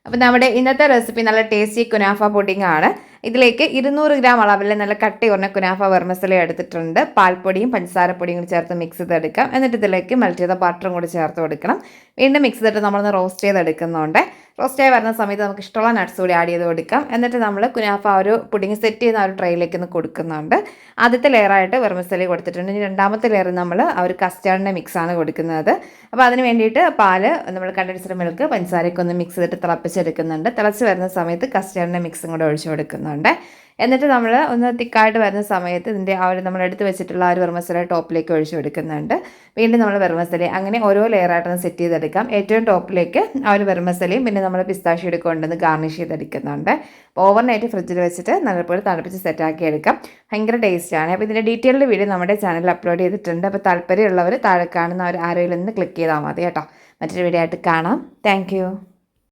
അപ്പോൾ നമ്മുടെ ഇന്നത്തെ റെസിപ്പി നല്ല ടേസ്റ്റി കുനാഫ പുഡിംഗ് ആണ്. ഇതിലേക്ക് 200 ഗ്രാം അളവിൽ നല്ല കട്ടി കുറഞ്ഞ കുനാഫ വെർമസലി എടുത്തിട്ടുണ്ട്. പാൽപ്പൊടിയും പഞ്ചസാരപ്പൊടിയും കൂടി ചേർത്ത് മിക്സ് ചെയ്തെടുക്കാം. എന്നിട്ട് ഇതിലേക്ക് മെൽറ്റ് ചെയ്ത ബട്ടറും കൂടി ചേർത്ത് കൊടുക്കണം. വീണ്ടും മിക്സ് ചെയ്തിട്ട് നമ്മളൊന്ന് റോസ്റ്റ് ചെയ്തെടുക്കുന്നുണ്ട്. റോസ്റ്റായി വരുന്ന സമയത്ത് നമുക്ക് ഇഷ്ടമുള്ള നട്ട്സ് കൂടി ആഡ് ചെയ്ത് കൊടുക്കാം. എന്നിട്ട് നമ്മൾ കുനാഫ ഒരു പുഡിംഗ് സെറ്റ് ചെയ്യുന്ന ഒരു ട്രേയിലേക്ക് ഒന്ന് കൊടുക്കുന്നുണ്ട്. ആദ്യത്തെ ലെയറായിട്ട് വെർമസലി കൊടുത്തിട്ടുണ്ട്. ഇനി രണ്ടാമത്തെ ലെയർ നമ്മൾ ആ ഒരു കസ്റ്റാർഡിൻ്റെ മിക്സാണ് കൊടുക്കുന്നത്. അപ്പോൾ അതിന് വേണ്ടിയിട്ട് പാല് നമ്മൾ കണ്ടൻസ്ഡ് മിൽക്ക് പഞ്ചസാരയൊക്കെ ഒന്ന് മിക്സ് ചെയ്തിട്ട് തിളപ്പിച്ചെടുക്കുന്നുണ്ട്. തിളച്ച് വരുന്ന സമയത്ത് കസ്റ്റാർഡിൻ്റെ മിക്സും കൂടെ ഒഴിച്ച് കൊടുക്കുന്നുണ്ട്. എന്നിട്ട് നമ്മൾ ഒന്ന് തിക്കായിട്ട് വരുന്ന സമയത്ത് ഇതിൻ്റെ ആ ഒരു നമ്മൾ എടുത്ത് വെച്ചിട്ടുള്ള ആ ഒരു വെർമസല ടോപ്പിലേക്ക് ഒഴിച്ച് കൊടുക്കുന്നുണ്ട്. വീണ്ടും നമ്മൾ വെർമസലി അങ്ങനെ ഓരോ ലെയറായിട്ടൊന്ന് സെറ്റ് ചെയ്തെടുക്കാം. ഏറ്റവും ടോപ്പിലേക്ക് ആ ഒരു വെർമസലയും പിന്നെ നമ്മൾ പിസ്താഷ്യം കൊണ്ടുവന്ന് ഗാർണിഷ് ചെയ്തെടുക്കുന്നുണ്ട്. ഓവർനൈറ്റ് ഫ്രിഡ്ജിൽ വെച്ചിട്ട് നല്ലപോലെ തണുപ്പിച്ച് സെറ്റാക്കി എടുക്കാം. ഭയങ്കര ടേസ്റ്റാണ്. അപ്പോൾ ഇതിൻ്റെ ഡീറ്റെയിൽഡ് വീഡിയോ നമ്മുടെ ചാനലിൽ അപ്ലോഡ് ചെയ്തിട്ടുണ്ട്. അപ്പോൾ താല്പര്യമുള്ളവർ താഴെ കാണുന്ന ഒരു ആരോയിൽ നിന്ന് ക്ലിക്ക് ചെയ്താൽ മതി കേട്ടോ. മറ്റൊരു വീഡിയോ ആയിട്ട് കാണാം. താങ്ക്